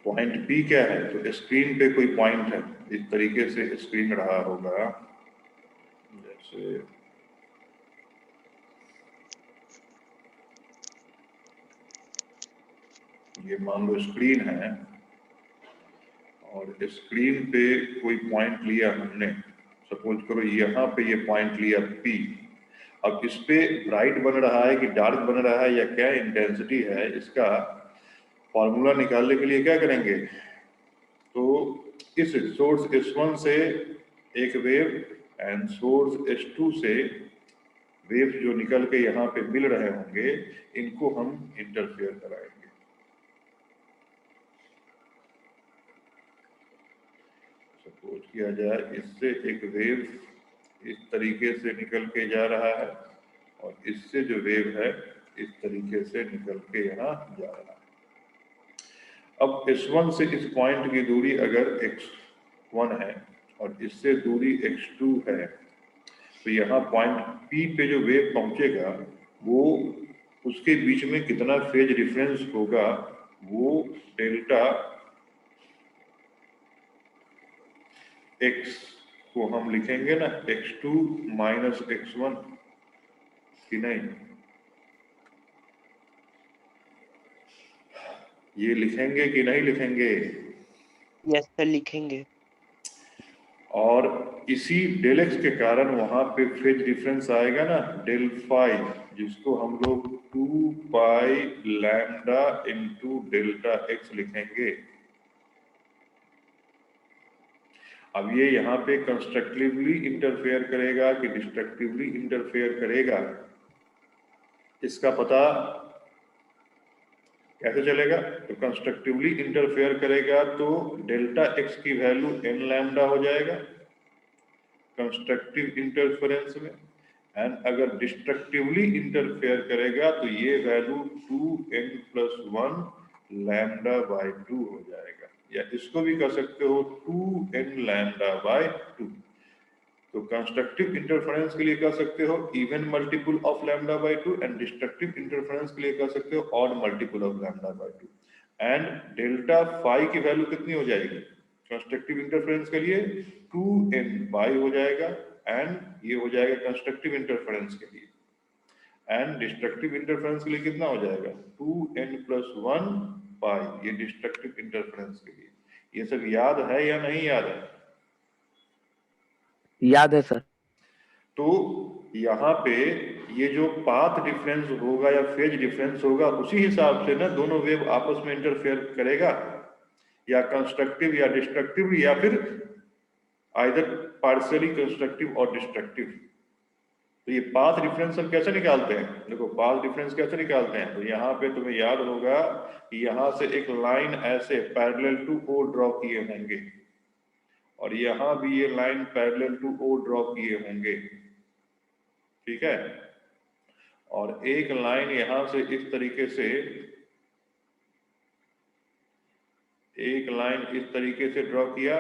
Point P क्या है, तो स्क्रीन पे कोई पॉइंट है, इस तरीके से स्क्रीन रहा होगा, जैसे ये मान लो स्क्रीन है और स्क्रीन पे कोई पॉइंट लिया हमने, सपोज करो यहाँ पे ये पॉइंट लिया P। अब इस पे ब्राइट बन रहा है कि डार्क बन रहा है या क्या इंटेंसिटी है, इसका फॉर्मूला निकालने के लिए क्या करेंगे, तो इस सोर्स S1 से एक वेव एंड सोर्स S2 से वेव जो निकल के यहाँ पे मिल रहे होंगे, इनको हम इंटरफेयर कराएंगे। सपोज किया जाए इससे एक वेव इस तरीके से निकल के जा रहा है और इससे जो वेव है इस तरीके से निकल के यहाँ जा रहा है। अब S1 से इस पॉइंट की दूरी अगर x1 है और इससे दूरी x2 है, तो यहाँ पॉइंट P पे जो वेव पहुंचेगा वो उसके बीच में कितना फेज डिफरेंस होगा, वो डेल्टा x को हम लिखेंगे ना x2 माइनस x1, कि नहीं, ये लिखेंगे कि नहीं लिखेंगे? यस सर लिखेंगे। और इसी डेल एक्स के कारण वहां पे फेज डिफरेंस आएगा ना डेल फाई, जिसको हम लोग 2 pi lambda into delta x लिखेंगे। अब ये यहाँ पे कंस्ट्रक्टिवली इंटरफेयर करेगा कि डिस्ट्रक्टिवली इंटरफेयर करेगा, इसका पता कैसे चलेगा? तो कंस्ट्रक्टिवली इंटरफेयर करेगा तो डेल्टा एक्स की वैल्यू n लैम्डा हो जाएगा कंस्ट्रक्टिव इंटरफेरेंस में, एंड अगर डिस्ट्रक्टिवली इंटरफेयर करेगा तो ये वैल्यू 2n+1 लैम्डा बाय 2 हो जाएगा, या इसको भी कर सकते हो 2n लैम्डा बाय 2। तो कंस्ट्रक्टिव इंटरफेरेंस के लिए कर सकते हो even multiple of lambda by 2 and destructive interference के लिए कर सकते हो odd multiple of lambda by 2। And delta phi की वैल्यू कितनी हो जाएगी कंस्ट्रक्टिव इंटरफेरेंस के लिए? 2n पाई हो जाएगा, एंड ये हो जाएगा कंस्ट्रक्टिव इंटरफेरेंस के लिए, एंड डिस्ट्रक्टिव इंटरफेरेंस के लिए कितना हो जाएगा 2n+1 पाई, ये डिस्ट्रक्टिव इंटरफेरेंस के लिए। ये सब याद है या नहीं याद है? याद है सर। तो यहाँ पे ये जो पाथ डिफरेंस होगा या फेज डिफरेंस होगा, उसी हिसाब से ना दोनों वेव आपस में इंटरफेयर करेगा, या कंस्ट्रक्टिव या डिस्ट्रक्टिव, या फिर आइदर पार्शियली कंस्ट्रक्टिव और डिस्ट्रक्टिव। तो ये पाथ डिफरेंस हम कैसे निकालते हैं? देखो पाथ डिफरेंस कैसे निकालते हैं, तो यहाँ पे तुम्हें याद होगा कि यहाँ से एक लाइन ऐसे पैरेलल टू ओ ड्रॉ किए होंगे, और यहाँ भी ये line parallel to O draw किए होंगे, ठीक है, और एक लाइन यहां से इस तरीके से, एक लाइन इस तरीके से ड्रॉ किया,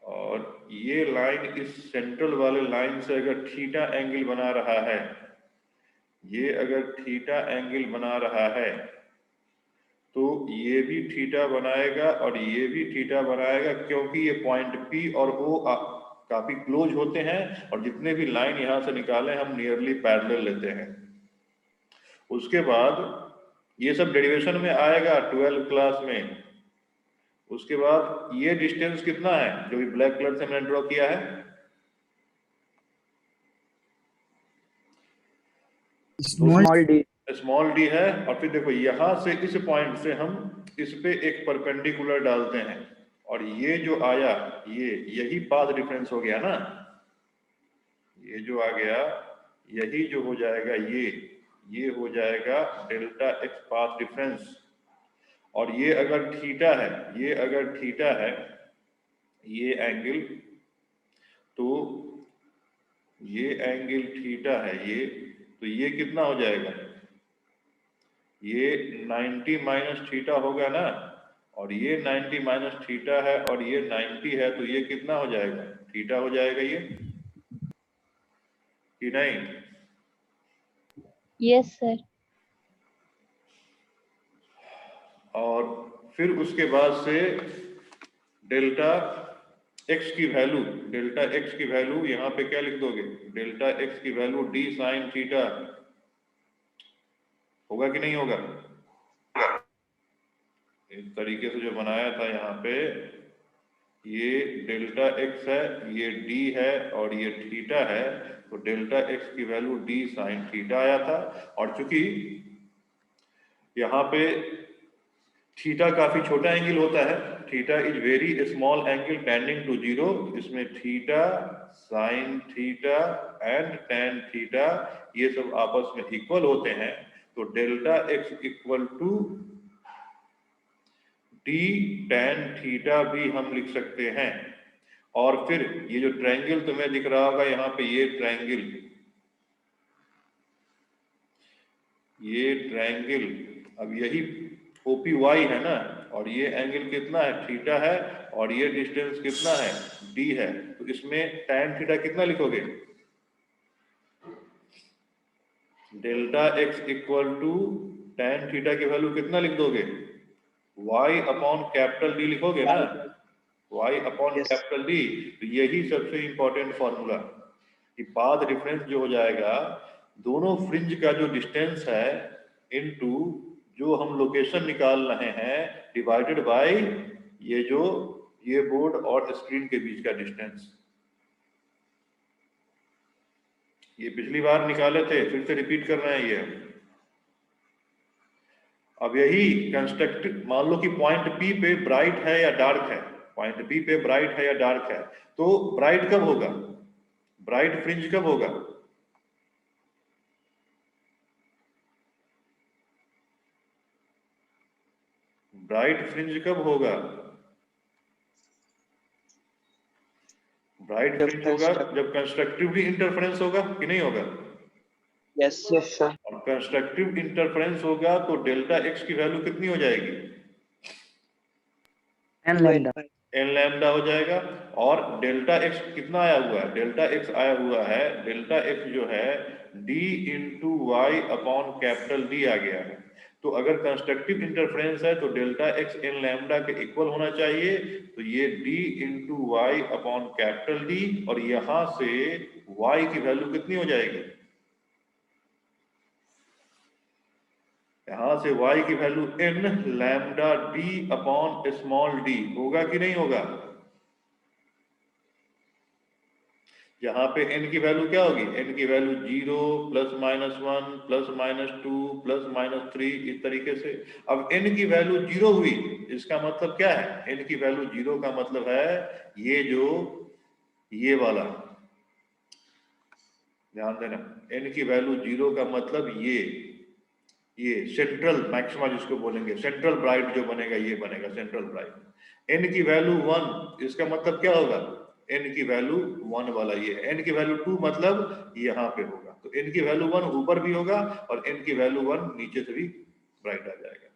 और ये लाइन इस सेंट्रल वाले लाइन से अगर थीटा एंगल बना रहा है, ये अगर थीटा एंगल बना रहा है तो ये भी थीटा बनाएगा और ये भी थीटा बनाएगा, क्योंकि ये पॉइंट P और O काफी क्लोज होते हैं, और जितने भी लाइन यहां से निकाले हम नियरली पैरेलल लेते हैं। उसके बाद ये सब डेरिवेशन में आएगा 12th क्लास में। उसके बाद ये डिस्टेंस कितना है जो भी ब्लैक कलर से मैंने ड्रॉ किया है, स्मॉल डी। स्मॉल डी है, और फिर देखो यहां से इस पॉइंट से हम इस पे एक परपेंडिकुलर डालते हैं, और ये जो आया ये यही पाथ डिफरेंस हो गया ना, ये जो आ गया यही जो हो जाएगा ये हो जाएगा डेल्टा एक्स पाथ डिफरेंस। और ये अगर थीटा है, ये अगर थीटा है ये एंगल, तो ये एंगल थीटा है ये, तो ये कितना हो जाएगा, ये 90 माइनस थीटा होगा ना, और ये 90 माइनस थीटा है और ये 90 है, तो ये कितना हो जाएगा, थीटा हो जाएगा ये, कि नहीं? Yes sir. और फिर उसके बाद से डेल्टा एक्स की वैल्यू यहां पे क्या लिख दोगे, डेल्टा एक्स की वैल्यू डी साइन थीटा, होगा कि नहीं होगा? इस तरीके से जो बनाया था यहाँ पे, ये डेल्टा एक्स है, ये डी है और ये थीटा है, तो डेल्टा एक्स की वैल्यू डी साइन थीटा आया था। और चूंकि यहाँ पे थीटा काफी छोटा एंगल होता है, theta is very small angle tending to zero, इसमें theta, sine theta and tan theta ये सब आपस में इक्वल होते हैं, तो delta x equal to d tan theta भी हम लिख सकते हैं। और फिर ये जो ट्रायंगल तुम्हें दिख रहा होगा यहाँ पे, ये ट्रायंगल अब यही OPY है ना, और ये एंगल कितना है, थीटा है, और ये डिस्टेंस कितना है, d है, तो इसमें tan थीटा कितना लिखोगे, delta x equal to tan theta की वैल्यू कितना लिख दोगे, y अपॉन कैपिटल D लिखोगे ना, y upon Yes. Capital D। तो यही सबसे इंपॉर्टेंट फॉर्मूला कि पाथ डिफरेंस जो हो जाएगा, दोनों फ्रिंज का जो डिस्टेंस है इनटू जो हम लोकेशन निकाल रहे हैं डिवाइडेड बाय ये बोर्ड और स्क्रीन के बीच का डिस्टेंस। ये पिछली बार निकाले थे, फिर से रिपीट कर रहे हैं ये। अब यही कंस्ट्रक्ट, मान लो कि पॉइंट P पे ब्राइट है या डार्क है, पॉइंट P पे ब्राइट है या डार्क है, तो ब्राइट कब होगा, ब्राइट फ्रिंज कब होगा, ब्राइट फ्रिंज कब होगा, ब्राइट फ्रिंज होगा जब कंस्ट्रक्टिवली इंटरफेरेंस होगा कि नहीं होगा। Yes. Yes, sir. और कंस्ट्रक्टिव इंटरफेरेंस होगा तो डेल्टा एक्स की वैल्यू कितनी हो जाएगी, n lambda, n लैम्डा हो जाएगा। और डेल्टा एक्स कितना आया हुआ है, डेल्टा एक्स आया हुआ है, डेल्टा एक्स जो है d into Y upon capital D आ गया है। तो अगर कंस्ट्रक्टिव इंटरफेरेंस है तो डेल्टा एक्स n लैम्डा के इक्वल होना चाहिए, तो ये d into Y upon capital D, और यहां से y की वैल्यू कितनी हो जाएगी, यहां से y की value n lambda d upon small d होगा कि नहीं होगा। यहाँ पे n की वैल्यू क्या होगी, n की value 0 plus minus 1 plus minus 2 plus minus 3 इस तरीके से। अब n की वैल्यू 0 हुई, इसका मतलब क्या है, n की वैल्यू 0 का मतलब है ये वाला, ध्यान देना, n की वैल्यू 0 का मतलब ये सेंट्रल मैक्सिमा जिसको बोलेंगे, सेंट्रल ब्राइट जो बनेगा ये बनेगा सेंट्रल ब्राइट। n की वैल्यू 1, इसका मतलब क्या होगा, n की वैल्यू 1 वाला ये, n की वैल्यू 2 मतलब यहाँ पे होगा, तो n की वैल्यू 1 ऊपर भी होगा और n की वैल्यू 1 नीचे से भी ब्राइट आ जाएगा।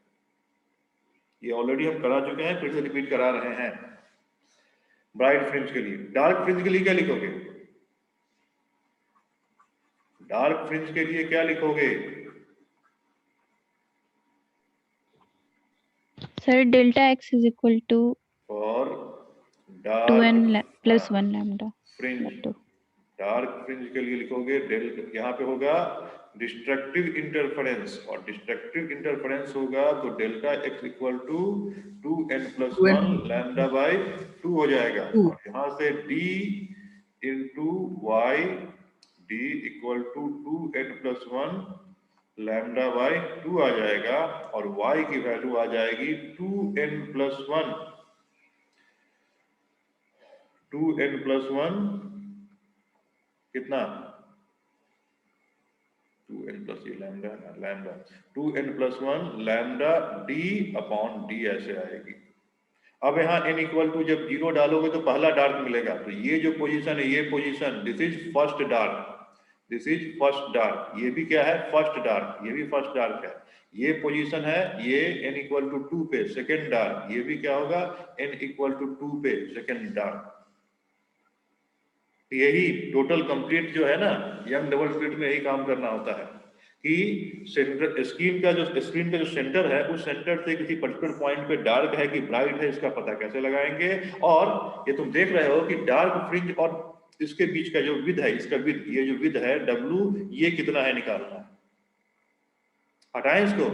ये ऑलरेडी हम करा चुके हैं, फिर से रिपीट करा रहे हैं। ब्राइट फ्रिंज के लिए, डार्क फ्रिंज के लिए क्या लिखोगे, डार्क फ्रिंज के लिए क्या लिखोगे, Sir, delta x is equal to और 2n dark plus 1 lambda. Fringe, Lambda. Dark fringe के लिए लिखोगे यहाँ पे होगा डिस्ट्रक्टिव इंटरफेरेंस, और डिस्ट्रक्टिव इंटरफेरेंस होगा तो delta x equal to 2n plus 1 lambda by 2 हो जाएगा, और यहाँ से d into Y d equal to 2n plus 1 lambda by 2 आ जाएगा, और y की वैल्यू आ जाएगी 2n प्लस 1 कितना, 2n प्लस ये lambda 2n plus 1 lambda d upon d ऐसे आएगी। अब यहाँ n इक्वल टू जब 0 डालोगे तो पहला डार्क मिलेगा, तो ये जो पोजीशन है, ये position, this is first dark, this is first dark, ये भी क्या है, फर्स्ट डार्क, ये भी फर्स्ट डार्क है। ये पोजीशन है, ये n इक्वल टू 2 पे सेकेंड डार्क, ये भी क्या होगा, n इक्वल टू 2 पे सेकेंड डार्क। यही टोटल कंप्लीट जो है ना, यंग डबल स्लिट में यही काम करना होता है कि सेंटर स्क्रीन का जो सेंटर है उस सेंटर से किसी पर्टिकुलर पॉइंट पे डार्क है कि ब्राइट है, इसका पता कैसे लगाएंगे। और ये तुम देख रहे हो कि डार्क फ्रिंज और इसके बीच का जो विड्थ है, इसका विड्थ, ये जो विड्थ है W, ये कितना है निकालना है। हटाएं इसको।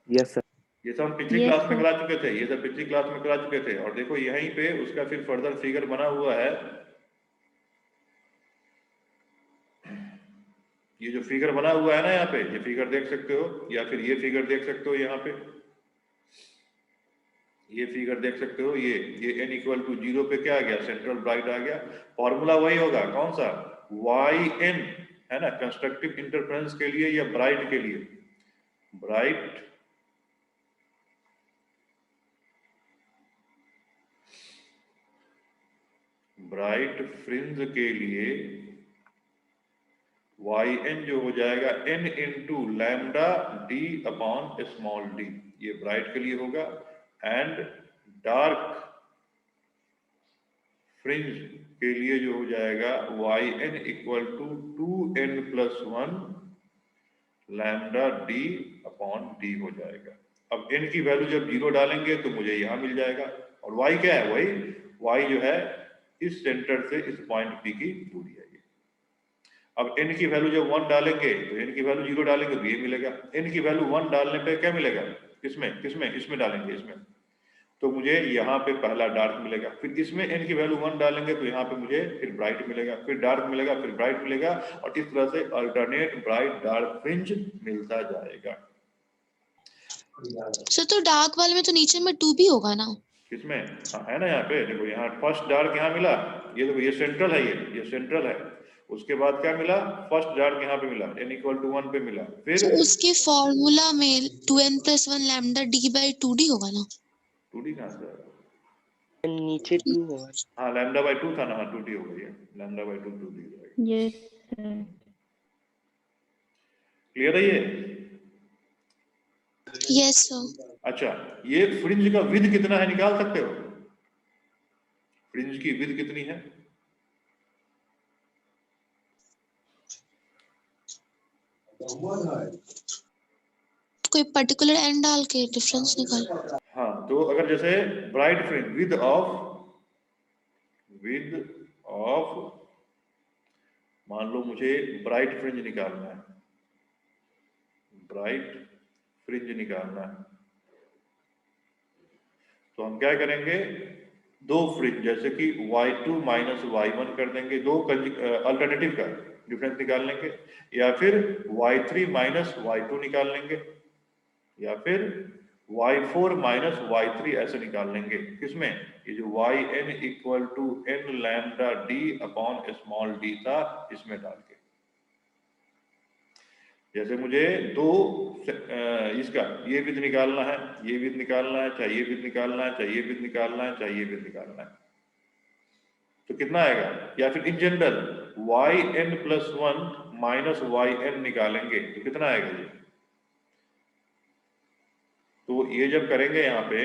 Yes sir. ये सब हम पिछली Yes, क्लास में sir. करा चुके थे, ये सब पिछली क्लास में करा चुके थे। और देखो यहीं पे उसका फिर फर्दर फिगर बना हुआ है। ये जो फिगर बना हुआ है ना यहाँ पे, ये फिगर देख सकते हो, या फिर ये फिगर देख सकते हो। यहाँ पे ये फिगर देख सकते हो। ये n इक्वल टू 0 पे क्या आ गया, सेंट्रल ब्राइट आ गया। फॉर्मूला वही होगा, कौन सा, yn है ना, कंस्ट्रक्टिव इंटरफेरेंस के लिए या ब्राइट के लिए। ब्राइट फ्रिंज के लिए yn जो हो जाएगा n into lambda d upon small d, ये ब्राइट के लिए होगा। एंड डार्क फ्रिंज के लिए जो हो जाएगा yn equal to 2n plus 1 lambda d upon d हो जाएगा। अब n की वैल्यू जब 0 डालेंगे तो मुझे यहाँ मिल जाएगा। और y क्या है, वही y जो है इस सेंटर से इस पॉइंट P की दूरी है ये। अब n की वैल्यू जब 1 डालेंगे तो n की वैल्यू 0 डालेंगे तो ये मिलेगा। n की वैल्यू 1 डालने पे क्या मिलेगा, इसमें डालेंगे, इसमें तो मुझे यहाँ पे पहला डार्क मिलेगा। फिर इसमें n की वैल्यू 1 डालेंगे तो यहाँ पे मुझे फिर ब्राइट मिलेगा, फिर डार्क मिलेगा, फिर ब्राइट मिलेगा। और इस तरह से अल्टरनेट ब्राइट डार्क फ्रिंज मिलता जाएगा। सर तो डार्क वाले में तो नीचे में 2 भी होगा ना? किसमें, हाँ है ना, यहाँ पे देखो, यहाँ फर्स्ट डार्क यहाँ मिला, ये देखो ये सेंट्रल है, ये सेंट्रल है। उसके बाद क्या मिला, फर्स्ट डार्क यहाँ पे मिला, n इक्वल टू 1 पे मिला। फिर तो उसके फॉर्मूला में 2n plus 1 lambda d by 2d होगा ना? 2d कहाँ से, नीचे 2 होगा। हाँ लैम्डा बाई 2 था ना, हाँ 2d हो गई है, लैम्डा बाई 2 2d हो जाएगा। Yes, sir. क्लियर है ये। Yes sir. अच्छा, ये फ्रिंज का विड्थ कितना है निकाल सकते हो, फ्रिंज की विड्थ कितनी है। कोई पर्टिकुलर n डाल के डिफरेंस निकाल। हाँ, तो अगर जैसे ब्राइट फ्रिंज विड्थ ऑफ मान लो मुझे ब्राइट फ्रिंज निकालना है, ब्राइट फ्रिंज निकालना है, तो हम क्या करेंगे, दो फ्रिंज जैसे कि y2 माइनस y1 कर देंगे, दो अल्टरनेटिव का डिफरेंस निकाल लेंगे, या फिर y3 माइनस y2 निकाल लेंगे, या फिर y4 माइनस y3 ऐसे निकाल लेंगे। किसमें, ये जो yn equal to n lambda d upon small d था, इसमें डाल के। जैसे मुझे दो इसका ये विड्थ निकालना है, ये विड्थ निकालना है, चाहे ये विड्थ निकालना है, चाहे ये विड्थ निकालना है, चाहे ये विड्थ निकालना है, तो कितना आएगा। या फिर in general yn plus 1 minus yn निकालेंगे तो कितना आएगा ये। तो ये जब करेंगे यहाँ पे,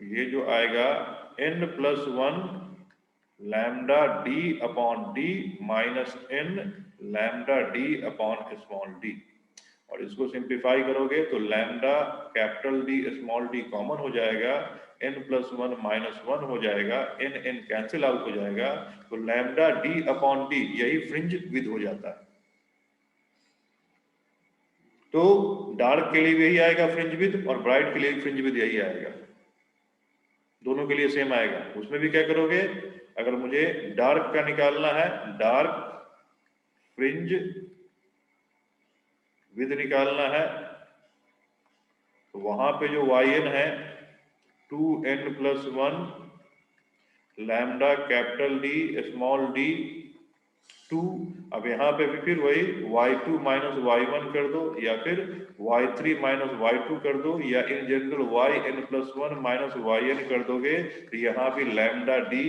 ये जो आएगा n plus 1 lambda d upon d minus n lambda d upon small d। और इसको सिंप्लीफाई करोगे तो lambda capital D small d common हो जाएगा, n प्लस 1 माइनस 1 हो जाएगा, n कैंसिल आउट हो जाएगा, तो लैम्डा d अपॉन d यही फ्रिंज विड्थ हो जाता है। तो डार्क के लिए भी यही आएगा फ्रिंज विड्थ, और ब्राइट के लिए फ्रिंज विड्थ यही आएगा, दोनों के लिए सेम आएगा। उसमें भी क्या करोगे, अगर मुझे डार्क का निकालना है, डार्क फ्रिंज विड्थ निकालना है, तो वहां पे जो yn है 2n plus 1 lambda capital D small d 2। अब यहाँ पे भी फिर वही y2 माइनस y1 कर दो, या फिर y3 माइनस y2 कर दो, या in general yn plus 1 minus yn कर दोगे, तो यहाँ भी लैम्डा d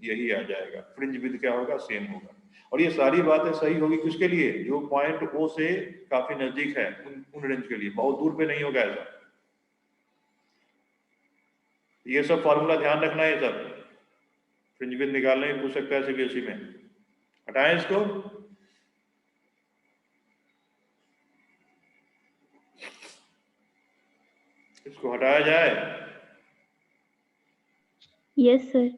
यही आ जाएगा। फ्रिंज विड्थ क्या होगा, सेम होगा। और ये सारी बातें सही होगी किसके लिए, जो पॉइंट O से काफी नजदीक है, उन रेंज के लिए, बहुत दूर पे नहीं होगा ऐसा। ये सब फॉर्मूला ध्यान रखना है, ये सब फ्रिंज विड्थ निकालने में पूछ सकता है CBSE में। हटाएं इसको। इसको हटाया जाए? Yes, sir.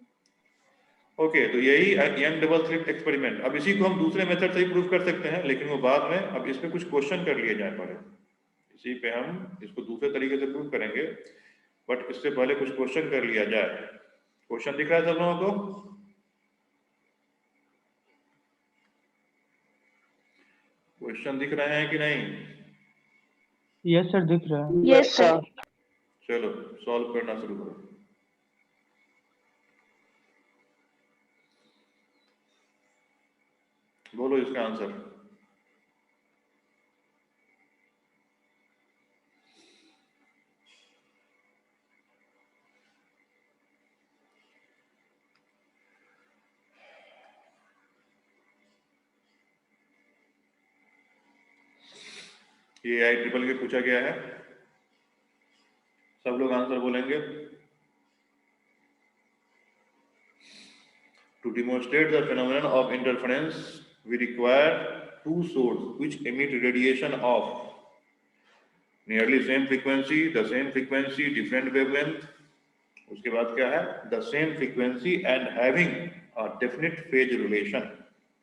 ओके, तो यही यंग डबल स्लिट एक्सपेरिमेंट। अब इसी को हम दूसरे मेथड से ही प्रूव कर सकते हैं, लेकिन वो बाद में। अब इसमें कुछ क्वेश्चन कर लिए जाए पहले, इसी पे हम इसको दूसरे तरीके से प्रूव करेंगे, बट इससे पहले कुछ क्वेश्चन कर लिया जाए। क्वेश्चन दिख रहा है सब लोगों को? क्वेश्चन दिख रहे हैं कि नहीं? यस सर, दिख रहा है। Yes, sir. चलो सॉल्व करना शुरू करो। बोलो इसका आंसर। ये IEEE के पूछा गया है, सब लोग आंसर बोलेंगे। To demonstrate the phenomenon of interference, we require two sources which emit radiation of nearly same frequency, the same frequency, different wavelength. उसके बाद क्या है? The same frequency and having a definite phase relation.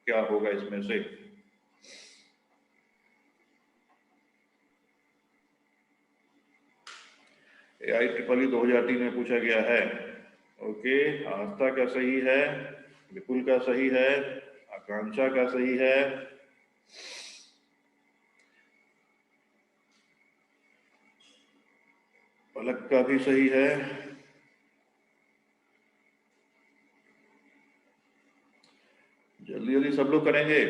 क्या होगा इसमें से? IEEE 2003 में पूछा गया है। ओके, आस्था का सही है, विपुल का सही है, आकांक्षा का सही है, पलक का भी सही है, जल्दी जल्दी सब लोग करेंगे।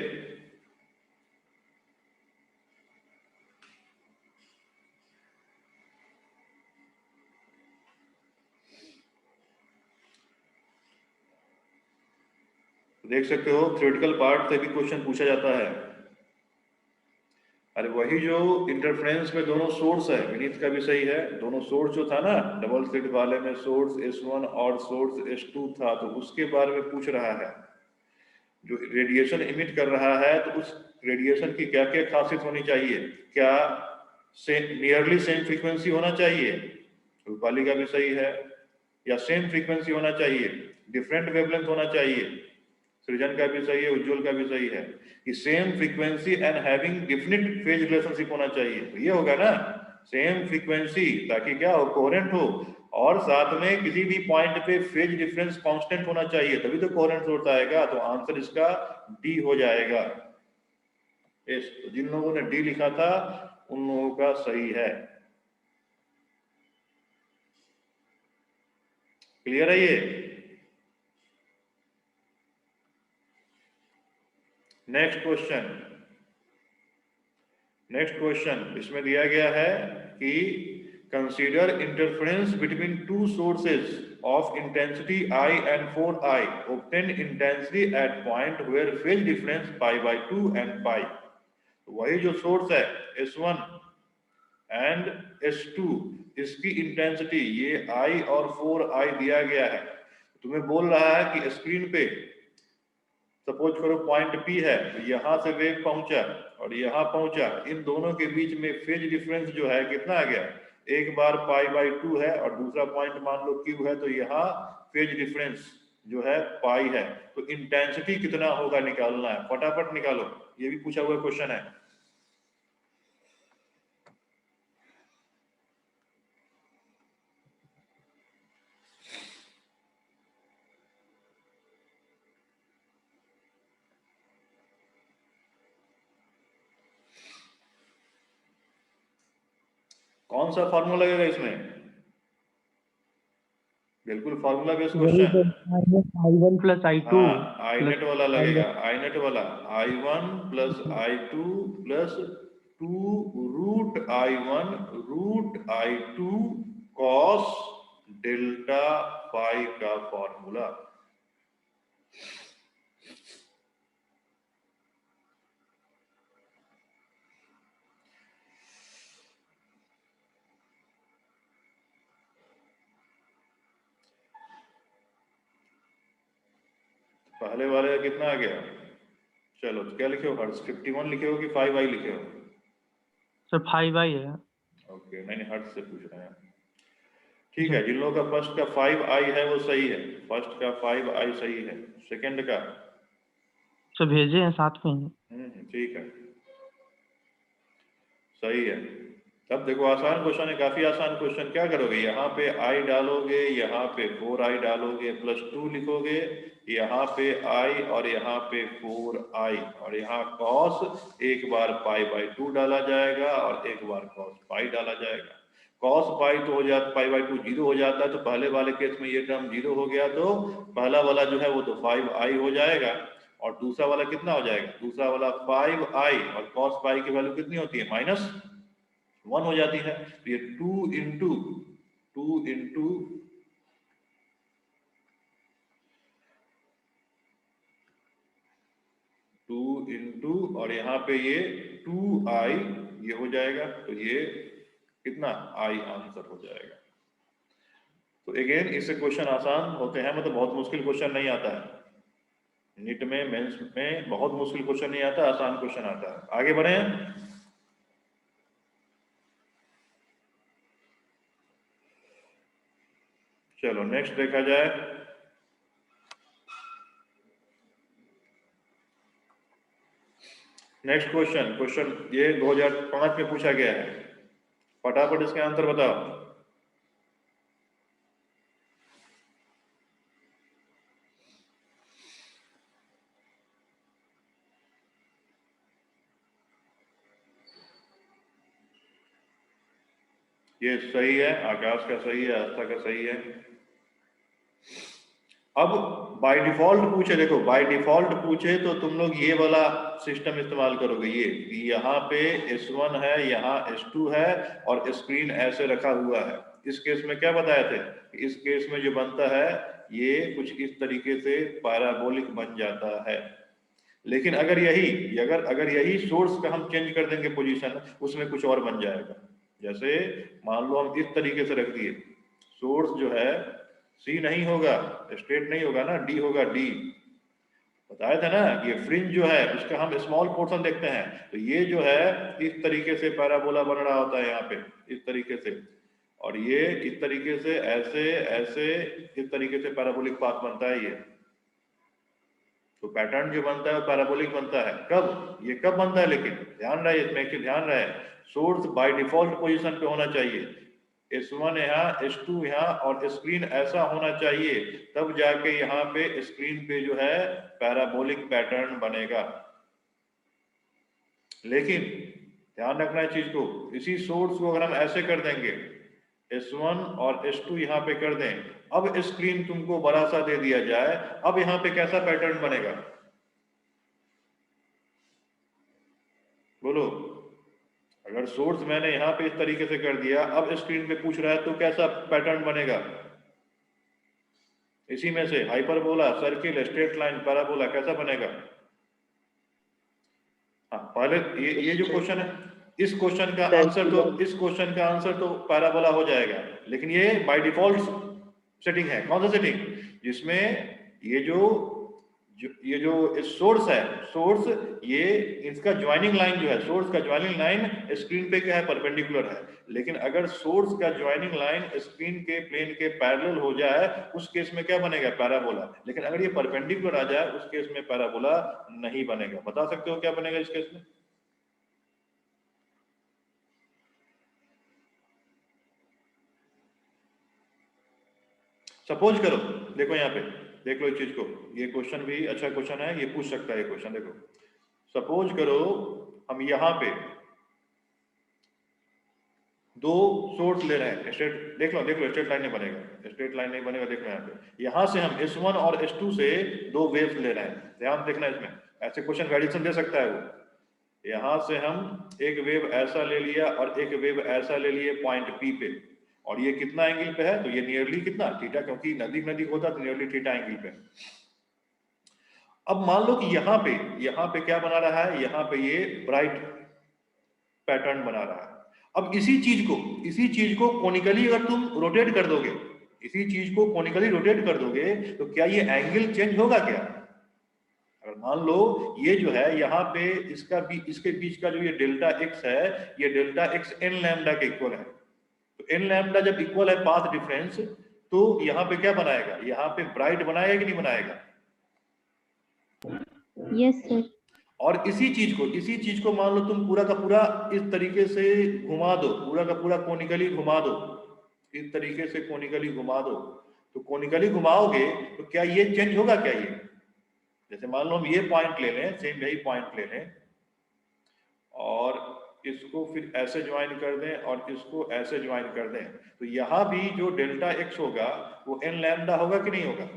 देख सकते हो थ्योरेटिकल पार्ट से भी क्वेश्चन पूछा जाता है। अरे वही जो इंटरफ्रेंस में दोनों सोर्स है, विनीत का भी सही है। दोनों सोर्स जो था ना डबल स्लिट वाले में, सोर्स S1 और सोर्स S2 था, तो उसके बारे में पूछ रहा है। जो रेडिएशन इमिट कर रहा है, तो उस रेडिएशन की क्या क्या खासियत होनी चाहिए? क्या नियरली सेम फ्रीक्वेंसी होना चाहिए? रूपाली का भी सही है। या सेम फ्रीक्वेंसी होना चाहिए, डिफरेंट वेवलेंथ होना चाहिए? सृजन का भी सही है, उज्जवल का भी सही है कि same frequency and having definite phase relationship होना चाहिए। तो ये होगा ना सेम फ्रीक्वेंसी, ताकि क्या हो? कोहेरेंट हो, और साथ में किसी भी पॉइंट पे फेज डिफरेंस कांस्टेंट होना चाहिए, तभी तो कोहेरेंट सोर्स आएगा। तो आंसर इसका डी हो जाएगा। तो जिन लोगों ने डी लिखा था उन लोगों का सही है। क्लियर है ये? नेक्स्ट क्वेश्चन इसमें दिया गया है कि consider interference between two sources of intensity I and 4I, obtain intensity at point where phase difference π/2 and π। वही जो सोर्स है S1 एंड S2, इसकी इंटेंसिटी ये I और 4I दिया गया है। तुम्हें बोल रहा है कि स्क्रीन पे सपोज करो पॉइंट P है, तो यहां से वेव पहुंचा और यहां पहुंचा, इन दोनों के बीच में फेज डिफरेंस जो है कितना आ गया? एक बार π/2 है और दूसरा पॉइंट मान लो Q है, तो यहाँ फेज डिफरेंस जो है पाई है। तो इंटेंसिटी कितना होगा निकालना है, फटाफट निकालो। ये भी पूछा हुआ क्वेश्चन है। कौन सा फॉर्मूला लगेगा इसमें? बिल्कुल formula based question. I1 plus I2 हाँ, I-net वाला लगेगा, I-net वाला I1 plus I2 plus 2 root I1 root I2 cos delta phi का फॉर्मूला। पहले वाले का कितना आ गया? चलो तो क्या लिखे हो? हर्ट्ज 51 लिखे हो कि 5i लिखे हो? सर 5i है। ओके, नहीं हर्ट्ज से पूछ रहे हैं। ठीक है, जिन लोगों का फर्स्ट का 5i है वो सही है, फर्स्ट का 5i सही है, सेकंड का सर भेजे हैं साथ में ही। ठीक है, सही है। तब देखो आसान क्वेश्चन है, काफी आसान क्वेश्चन। क्या करोगे, यहाँ पे i डालोगे, यहाँ पे 4i डालोगे, +2 लिखोगे, यहाँ पे i और यहाँ पे 4i, और यहाँ cos एक बार π/2 डाला जाएगा और एक बार cos π डाला जाएगा। cos π तो हो जाता, π/2 0 हो जाता है, तो पहले वाले केस में ये टर्म 0 हो गया, तो पहला वाला जो है वो तो 5i हो जाएगा, और दूसरा वाला कितना हो जाएगा, दूसरा वाला 5i, और cos π की वैल्यू कितनी होती है, -1 हो जाती है। तो ये 2 इंटू 2 और यहाँ पे ये 2i ये हो जाएगा, तो ये कितना i आंसर हो जाएगा। तो अगेन इससे क्वेश्चन आसान होते हैं, मतलब बहुत मुश्किल क्वेश्चन नहीं आता है नीट में, मेंस में बहुत मुश्किल क्वेश्चन नहीं आता, आसान क्वेश्चन आता है। आगे बढ़े, चलो नेक्स्ट देखा जाए। नेक्स्ट क्वेश्चन ये 2005 में पूछा गया है, फटाफट इसका आंसर बताओ। ये सही है, आकाश का सही है, आस्था का सही है। अब बाय डिफॉल्ट पूछे, देखो बाय डिफॉल्ट पूछे तो तुम लोग ये वाला सिस्टम इस्तेमाल करोगे, ये यहाँ पे S1 है, यहाँ S2 है, और स्क्रीन ऐसे रखा हुआ है। इस केस में क्या बताए थे, इस केस में जो बनता है ये कुछ इस तरीके से पैराबोलिक बन जाता है। लेकिन अगर यही सोर्स का हम चेंज कर देंगे पोजीशन, उसमें कुछ और बन जाएगा। जैसे मान लो हम इस तरीके से रख दिए, सोर्स जो है C नहीं होगा, स्ट्रेट नहीं होगा ना, D होगा, D बताया था ना, ये फ्रिंज जो है उसका हम स्मॉल पोर्शन देखते हैं, तो ये जो है इस तरीके से पैराबोला बन रहा होता है यहाँ पे इस तरीके से, और ये इस तरीके से ऐसे इस तरीके से पैराबोलिक पाथ बनता है। ये तो पैटर्न जो बनता है पैराबोलिक बनता है। कब, ये कब बनता है, लेकिन ध्यान रहे इसमें कि ध्यान रहे, सोर्स बाय डिफॉल्ट पोजीशन पे होना चाहिए, S1 यहाँ, S2 यहाँ, और स्क्रीन ऐसा होना चाहिए, तब जाके यहाँ पे स्क्रीन पे जो है पैराबोलिक पैटर्न बनेगा। लेकिन ध्यान रखना है चीज को, इसी सोर्स को अगर हम ऐसे कर देंगे, S1 और S2 यहाँ पे कर दें, अब स्क्रीन तुमको बड़ा सा दे दिया जाए, अब यहाँ पे कैसा पैटर्न बनेगा, बोलो। अगर सोर्स मैंने यहाँ पे इस तरीके से कर दिया, अब स्क्रीन पे पूछ रहा है तो कैसा पैटर्न बनेगा, इसी में से hyperbola, circle, straight line, parabola, कैसा बनेगा। हाँ, पहले ये जो क्वेश्चन है, इस क्वेश्चन का आंसर तो पैराबोला हो जाएगा, लेकिन ये बाय डिफॉल्ट सेटिंग है। कौन सा सेटिंग, जिसमें ये जो सोर्स है, सोर्स ये इसका ज्वाइनिंग लाइन जो है, सोर्स का ज्वाइनिंग लाइन स्क्रीन पे क्या है, परपेंडिकुलर है। लेकिन अगर सोर्स का ज्वाइनिंग लाइन स्क्रीन के प्लेन के पैरेलल हो जाए, उस केस में क्या बनेगा, पैराबोला। लेकिन अगर ये परपेंडिकुलर आ जाए, उस केस में पैराबोला नहीं बनेगा। बता सकते हो क्या बनेगा इस केस में, सपोज करो, देखो यहाँ पे देख लो इस चीज को, ये क्वेश्चन भी अच्छा क्वेश्चन है, ये पूछ सकता है ये क्वेश्चन। देखो सपोज करो हम यहाँ पे दो सोर्स ले रहे हैं, स्ट्रेट देख लो स्ट्रेट लाइन नहीं बनेगा, स्ट्रेट लाइन नहीं बनेगा। देखो यहाँ पे, यहाँ से हम S1 और S2 से दो वेव्स ले रहे हैं, ध्यान देखना इसमें, ऐसे क्वेश्चन वेरिएशन दे सकता है वो। यहाँ से हम एक वेव ऐसा ले लिया और एक वेव ऐसा ले लिए पॉइंट P पे, और ये कितना एंगल पे है, तो ये नियरली कितना, थीटा, क्योंकि नजदीक होता तो नियरली थीटा एंगल पे। अब मान लो कि यहाँ पे क्या बना रहा है, यहाँ पे ये ब्राइट पैटर्न बना रहा है। अब इसी चीज को कोनिकली अगर तुम रोटेट कर दोगे, तो क्या ये एंगल चेंज होगा क्या। अगर मान लो ये जो है यहाँ पे इसके बीच का जो ये डेल्टा x है, ये डेल्टा x n लैम्डा के इक्वल है, तो तो n लैम्डा जब इक्वल है पाथ डिफरेंस, तो यहाँ पे क्या बनाएगा, यहाँ पे ब्राइट बनाएगा कि नहीं बनाएगा? Yes, sir. और इसी चीज को मान लो तुम पूरा का पूरा इस तरीके से घुमा दो, पूरा का पूरा कोनिकली घुमा दो, इस तरीके से कोनिकली घुमा दो, तो कोनिकली घुमाओगे तो क्या ये चेंज होगा क्या? ये जैसे मान लो हम ये पॉइंट ले लें, सेम यही पॉइंट ले लें और इसको फिर ऐसे ज्वाइन कर दें और इसको ऐसे ज्वाइन कर दें, तो यहां भी जो डेल्टा एक्स होगा वो n लैम्डा होगा कि नहीं होगा?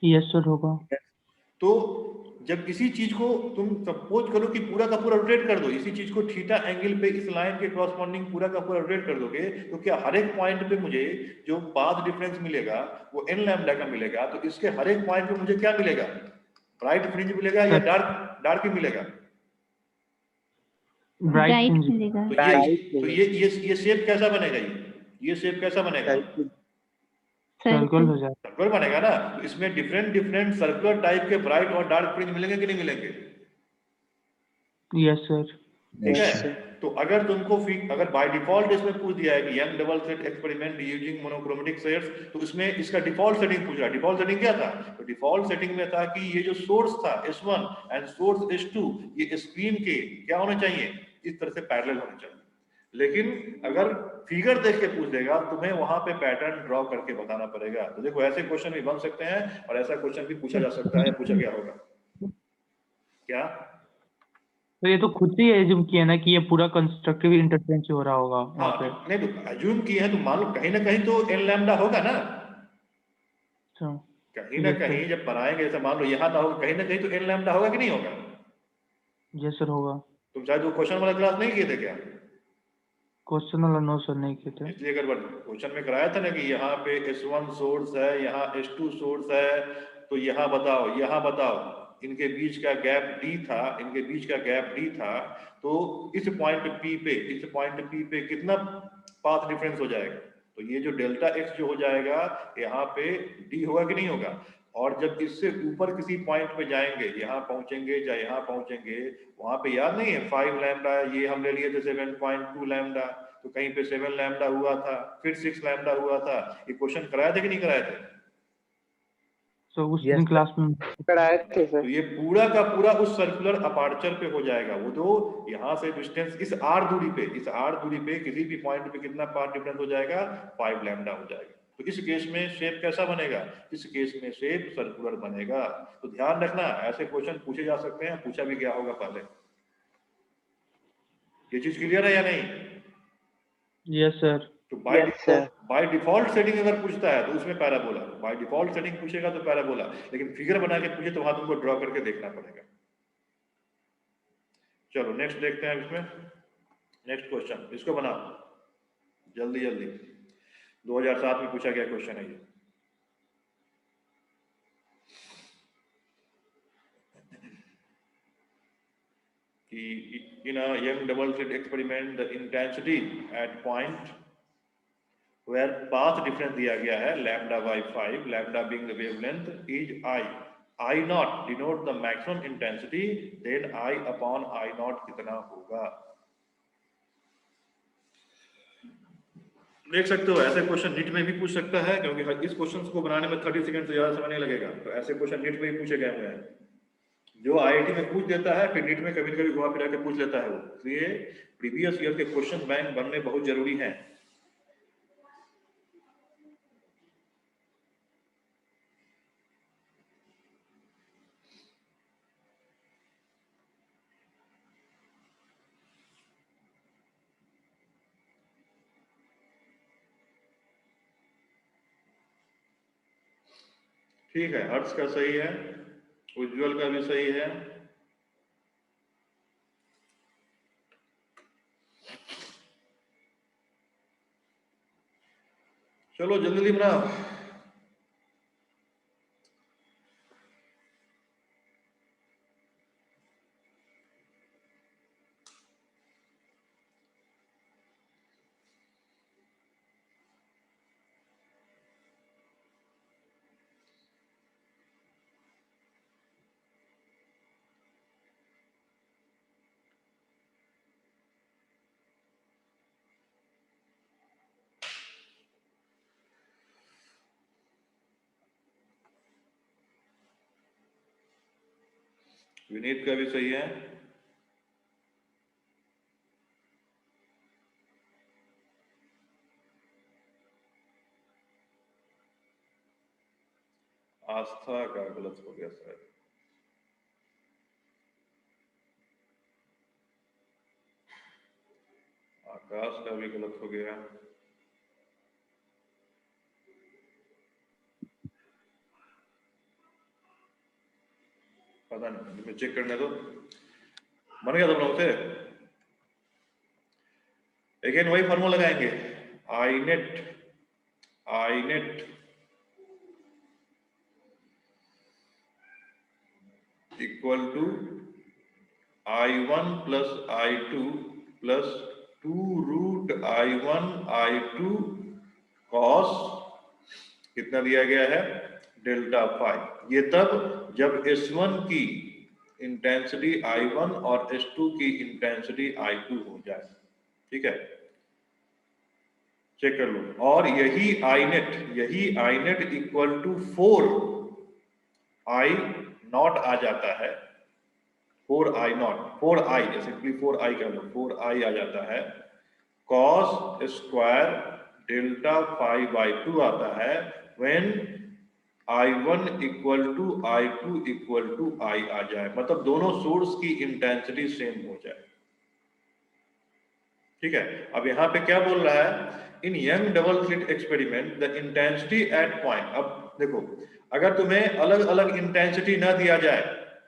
यस सर होगा। तो जब इसी चीज को तुम सपोज करो कि पूरा का पूरा रोटेट कर दो, इसी चीज को थीटा एंगल पे इस लाइन के कॉरस्पॉन्डिंग पूरा का पूरा रोटेट कर दोगे, तो क्या हर एक पॉइंट पे मुझे जो पाथ डिफरेंस मिलेगा वो n लैम्डा का मिलेगा, तो इसके हर एक पॉइंट पे मुझे क्या मिलेगा? ब्राइट फ्रिंज मिलेगा या डार्क मिलेगा? Bright Bright fringe. मिलेगा. तो ये शेप कैसा बनेगा? ये शेप कैसा बनेगा? सर्कल हो जाए। सर्कुलर बनेगा ना। तो इसमें डिफरेंट सर्कुलर टाइप के ब्राइट और डार्क फ्रिंज मिलेंगे कि नहीं मिलेंगे? Yes sir. ठीक है। तो अगर तुमको अगर बाय डिफॉल्ट इसमें पूछ दिया है कि young double slit experiment using monochromatic sets, तो इसमें इसका डिफॉल्ट सेटिंग पूछ रहा है। डिफॉल्ट सेटिंग क्या था? तो डिफॉल्ट सेटिंग में था कि ये जो सोर्स था S1 एंड सोर्स S2, ये स्क्रीन के क्या होने चाहिए? इस तरह से पैरेलल होने चाहिए। लेकिन अगर फिगर देख के पूछ देगा, तुम्हें वहां पे पैटर्न ड्रॉ करके बताना पड़ेगा। तो देखो ऐसे क्वेश्चन भी बन सकते हैं और ऐसा क्वेश्चन भी पूछा जा सकता है। पूछा क्या होगा क्या? तो ये तो खुद से ही एज्यूम किया ना कि ये पूरा कंस्ट्रक्टिव इंटरफेरेंस हो रहा होगा वहाँ हाँ, पे। नहीं तो अज्यूम किए हैं तो मान लो कहीं ना कहीं तो n लैम्डा होगा ना, तो कहीं ना कहीं जब बनाएंगे, जैसे मान लो यहाँ ना होगा, कहीं ना कहीं तो n लैम्डा होगा कि नहीं होगा? यस सर होगा। तुम शायद वो क्वेश्चन वाला क्लास नहीं किए थे क्या? क्वेश्चन वाला नो सर नहीं किए थे। इसलिए अगर क्वेश्चन में कराया था ना कि यहाँ पे S1 सोर्स है, यहाँ S2 सोर्स है, तो यहाँ बताओ इनके बीच का गैप d था, इनके बीच का गैप d था, तो इस पॉइंट P पे कितना पाथ डिफरेंस हो जाएगा? तो ये जो डेल्टा x जो हो जाएगा यहाँ पे d होगा कि नहीं होगा? और जब इससे ऊपर किसी पॉइंट पे जाएंगे, यहाँ पहुंचेंगे या यहाँ पहुंचेंगे, वहां पे याद नहीं है 5 लैम्डा, ये हम ले लिए थे 7.2 लैम्डा, तो कहीं पे 7 लैम्डा हुआ था, फिर 6 लैम्डा हुआ था। ये क्वेश्चन कराए थे कि नहीं कराए थे? तो उस दिन क्लास में कराए थे सर। तो ये पूरा का पूरा उस सर्कुलर अपार्चर पे हो जाएगा। वो जो यहाँ से डिस्टेंस इस r दूरी पे किसी भी पॉइंट पे कितना पाथ डिफरेंस हो जाएगा? 5 लैम्डा हो जाएगा। तो इस केस में शेप कैसा बनेगा? इस केस में शेप सर्कुलर बनेगा। तो ध्यान रखना, ऐसे क्वेश्चन पूछे जा सकते हैं, पूछा भी क्या होगा पहले। ये चीज क्लियर है या नहीं? Yes sir. तो Yes, sir. By default setting अगर पूछता है तो उसमें पैराबोला, बाय डिफॉल्ट सेटिंग पूछेगा तो पैराबोला, लेकिन फिगर बना के पूछे तो वहां तुमको ड्रॉ करके देखना पड़ेगा। चलो नेक्स्ट देखते हैं। इसमें नेक्स्ट क्वेश्चन, इसको बनाओ जल्दी जल्दी। 2007 में पूछा गया क्वेश्चन है ये। In a young double slit experiment, the intensity at point where path difference दिया गया है lambda by 5, lambda being the wavelength, is I naught denote the maximum intensity, then I upon I naught कितना होगा? देख सकते हो ऐसे question NEET में भी पूछ सकता है, क्योंकि इस क्वेश्चन को बनाने में 30 सेकंड से ज्यादा समय नहीं लगेगा। तो ऐसे क्वेश्चन नीट में ही पूछे गए हुए हैं, जो आईआईटी में पूछ देता है, फिर नीट में कभी कभी घुमा फिरा के पूछ लेता है वो। इसलिए प्रीवियस ईयर के क्वेश्चन बैंक बनने बहुत जरूरी है। ठीक है, हर्ट्ज का सही है, उज्ज्वल का भी सही है। चलो जल्दी जल्दी बनाओ। विनीत का भी सही है। आस्था का गलत हो गया शायद। आकाश का भी गलत हो गया। पता नहीं, मैं चेक करने दो। बन गया तुम लोग से? अगेन वही फॉर्मूला लगाएंगे, I net equal to I1 plus I2 plus 2√I1 I2 cos कितना दिया गया है, डेल्टा फाई। ये तब जब S1 की इंटेंसिटी I1 और S2 की इंटेंसिटी I2 हो जाए। ठीक है, चेक कर लो। और यही I net equal to 4I not आ जाता है, 4I not, 4I simply 4I कर लो, 4I आ जाता है। Cos square delta phi by 2 आता है when I1 equal to I2 equal to I आ जाए, मतलब दोनों सोर्स की इंटेंसिटी सेम हो जाए। ठीक है, अब यहां पे क्या बोल रहा है, in Young double slit experiment the intensity at point. अब देखो, अगर तुम्हें अलग अलग इंटेंसिटी ना दिया जाए,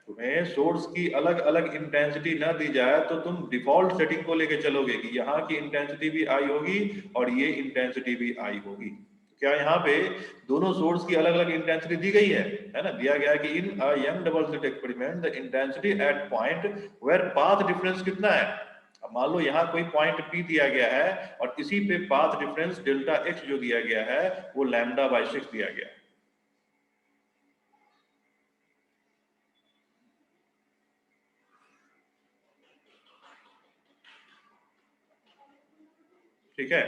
तुम्हें सोर्स की अलग अलग इंटेंसिटी ना दी जाए, तो तुम डिफॉल्ट सेटिंग को लेके चलोगे कि यहाँ की इंटेंसिटी भी आई होगी और ये इंटेंसिटी भी आई होगी। क्या यहाँ पे दोनों सोर्स की अलग अलग इंटेंसिटी दी गई है ना? दिया गया है कि in a Young double slit experiment the intensity at point where path difference कितना है। अब मान लो यहाँ कोई पॉइंट P दिया गया है और इसी पे पाथ डिफरेंस डेल्टा x जो दिया गया है वो लैम्डा बाई 6 दिया गया है। ठीक है,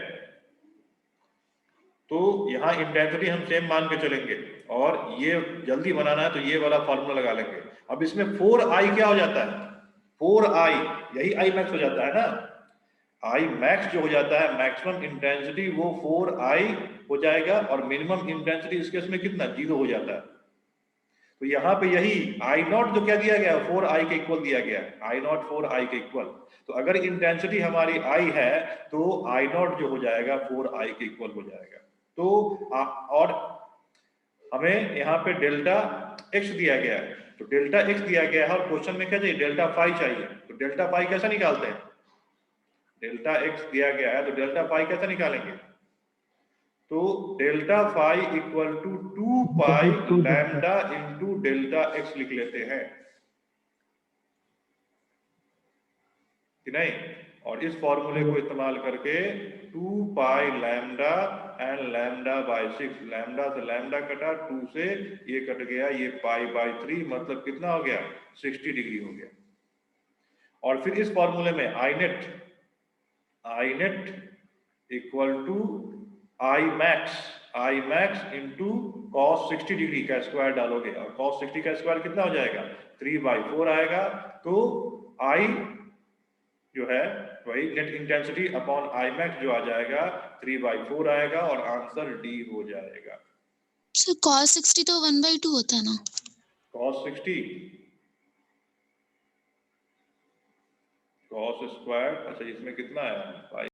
तो यहाँ इंटेंसिटी हम सेम मान के चलेंगे और ये जल्दी बनाना है तो ये वाला फॉर्मूला लगा लेंगे। अब इसमें 4I क्या हो जाता है, 4I यही I मैक्स हो जाता है ना। I मैक्स जो हो जाता है मैक्सिमम इंटेंसिटी, वो 4I हो जाएगा और मिनिमम इंटेंसिटी इस केस में कितना, 0 हो जाता है। तो यहाँ पे यही I नॉट जो क्या दिया गया है, 4I के इक्वल दिया गया है, I नॉट 4I के इक्वल। तो अगर इंटेंसिटी हमारी I है तो I नॉट जो हो जाएगा 4I के इक्वल हो जाएगा। तो और हमें यहाँ पे डेल्टा x दिया गया है, तो डेल्टा x दिया गया है और क्वेश्चन में क्या चाहिए, डेल्टा फाई चाहिए। तो डेल्टा फाई कैसे निकालते हैं, डेल्टा x दिया गया है तो डेल्टा फाई कैसे निकालेंगे, तो delta phi equal to 2 pi lambda into delta x लिख लेते हैं कि नहीं। और इस फॉर्मूले को इस्तेमाल करके 2 pi lambda and lambda by 6, lambda से लैम्डा कटा, 2 से ये कट गया, ये पाई बाई 3, मतलब कितना हो गया, 60 डिग्री हो गया। और फिर इस फॉर्मूले में I net equal to I max into cos 60 degree का स्क्वायर डालोगे और कॉस 60 का स्क्वायर कितना हो जाएगा, 3/4 आएगा। तो आई जो है वही net intensity upon I max जो आ जाएगा 3/4 आएगा और आंसर डी हो जाएगा। सर cos 60 तो 1/2 होता है ना, cos 60 cos स्क्वायर, अच्छा इसमें कितना है,